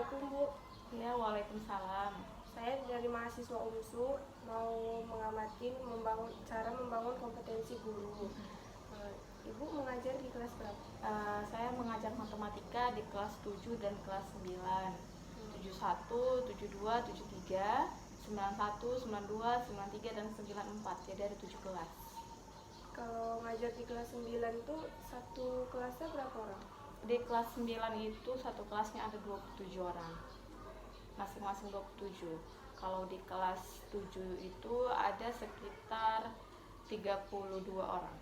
Assalamualaikum Bu. Ya, waalaikumsalam. Saya dari mahasiswa UMSU mau mengamati cara membangun kompetensi guru. Ibu mengajar di kelas berapa? Saya mengajar matematika di kelas 7 dan kelas 9. 71, 72, 73, 91, 92, 93 dan 94. Jadi ada 7 kelas. Kalau ngajar di kelas 9 tuh satu kelasnya berapa orang? Di kelas 9 itu satu kelasnya ada 27 orang. Masing-masing 27. Kalau di kelas 7 itu ada sekitar 32 orang.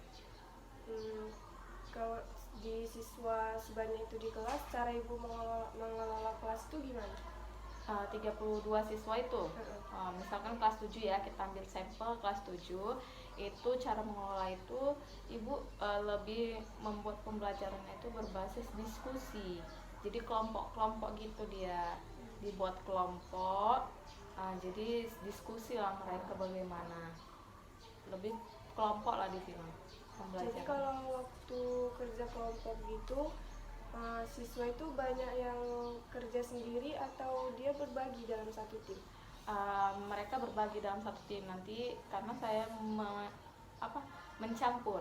Kalau di siswa sebanyak itu di kelas, cara Ibu mengelola kelas itu gimana? 32 siswa itu misalkan kelas 7 ya, kita ambil sampel kelas 7 itu cara mengelola itu ibu lebih membuat pembelajarannya itu berbasis diskusi, jadi kelompok-kelompok gitu, dia dibuat kelompok, jadi diskusi lah mereka bagaimana, lebih kelompok lah di sini pembelajaran. Jadi kalau waktu kerja kelompok gitu siswa itu banyak yang kerja sendiri atau dia berbagi dalam satu tim? Mereka berbagi dalam satu tim nanti, karena saya mencampur,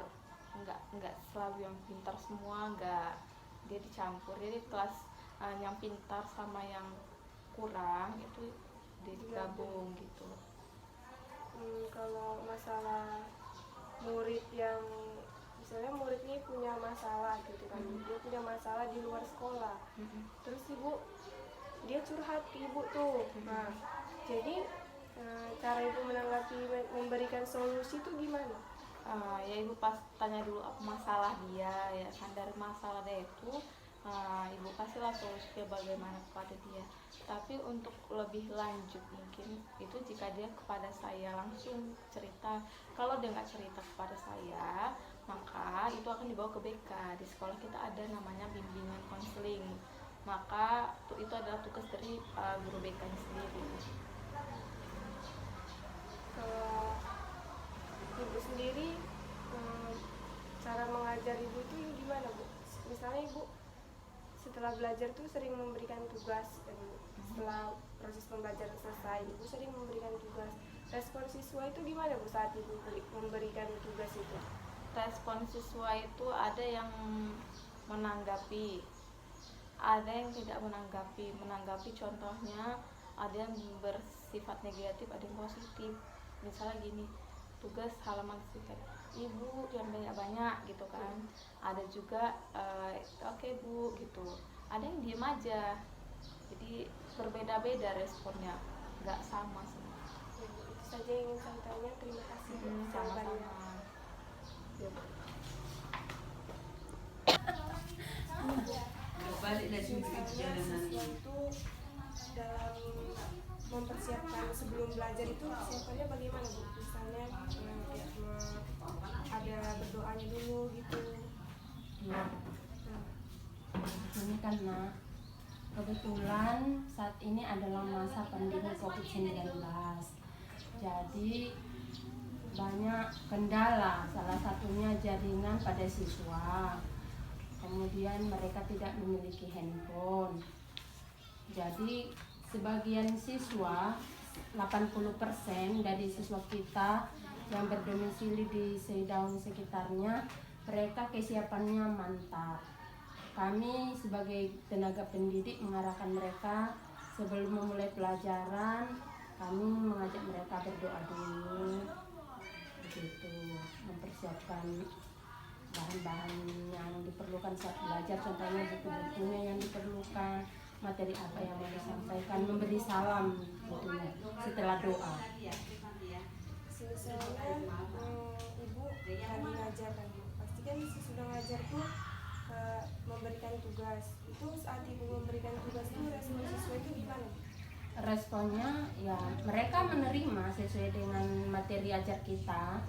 enggak selalu yang pintar semua, enggak, dia dicampur, jadi kelas yang pintar sama yang kurang itu digabung gitu. Kalau masalah murid yang misalnya murid ini punya masalah gitu kan, dia punya masalah di luar sekolah, terus dia curhat ke ibu tuh. Nah, jadi cara ibu menanggapi, memberikan solusi itu gimana? Ya ibu pas tanya dulu apa masalah dia, ya kan dari masalah dia itu ibu kasihlah solusinya bagaimana kepada dia. Tapi untuk lebih lanjut mungkin itu jika dia kepada saya langsung cerita. Kalau dia nggak cerita kepada saya, maka itu akan dibawa ke BK. Di sekolah kita ada namanya bimbingan konseling, maka itu adalah tugas dari guru BK sendiri. Kalau ibu sendiri, cara mengajar ibu itu gimana Bu? Misalnya ibu setelah belajar tuh sering memberikan tugas, dan setelah proses pembelajaran selesai ibu sering memberikan tugas. Respon siswa itu gimana Bu saat ibu memberikan tugas itu? Respon siswa itu ada yang menanggapi, ada yang tidak menanggapi contohnya ada yang bersifat negatif, ada yang positif. Misalnya gini, tugas halaman sekitar ibu yang banyak-banyak gitu kan, ada juga oke Bu gitu, ada yang diem aja, jadi berbeda-beda responnya, nggak sama semua. Itu saja yang ingin saya tanya, terima kasih Bu. Sama-sama. Balik dari siswa itu dalam mempersiapkan sebelum belajar itu persiapannya bagaimana Bu? Misalnya ada berdoanya dulu gitu. Ya. Ini karena kebetulan saat ini adalah masa pandemi COVID-19, jadi banyak kendala, salah satunya jaringan pada siswa, kemudian mereka tidak memiliki handphone. Jadi sebagian siswa, 80% dari siswa kita yang berdomisili di Sedaun sekitarnya, mereka kesiapannya mantap. Kami sebagai tenaga pendidik mengarahkan mereka sebelum memulai pelajaran, kami mengajak mereka berdoa dulu, begitu, mempersiapkan bahan-bahan yang diperlukan saat belajar, contohnya buku-bukunya yang diperlukan, materi apa yang mau disampaikan, memberi salam tentunya setelah doa. Misalnya ibu lagi ngajar kan, pasti kan sesudah ngajar tuh memberikan tugas. Itu saat ibu memberikan tugas itu respon siswa itu gimana? Responnya ya mereka menerima sesuai dengan materi ajar kita,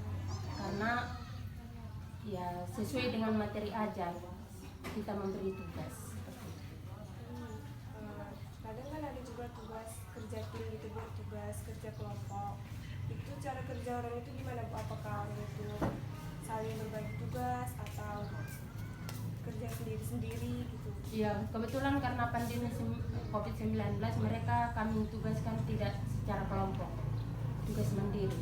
karena ya sesuai dengan materi ajar kita memberi tugas. Kadang kan ada juga tugas kerja tim gitu Bu, tugas kerja kelompok. Itu cara kerja orang itu gimana Bu? Apakah orang itu saling berbagi tugas atau kerja sendiri-sendiri gitu? Ya kebetulan karena pandemi COVID-19 mereka kami tugaskan tidak secara kelompok, tugas mandiri.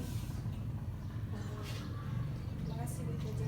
Terima kasih Bu Cici.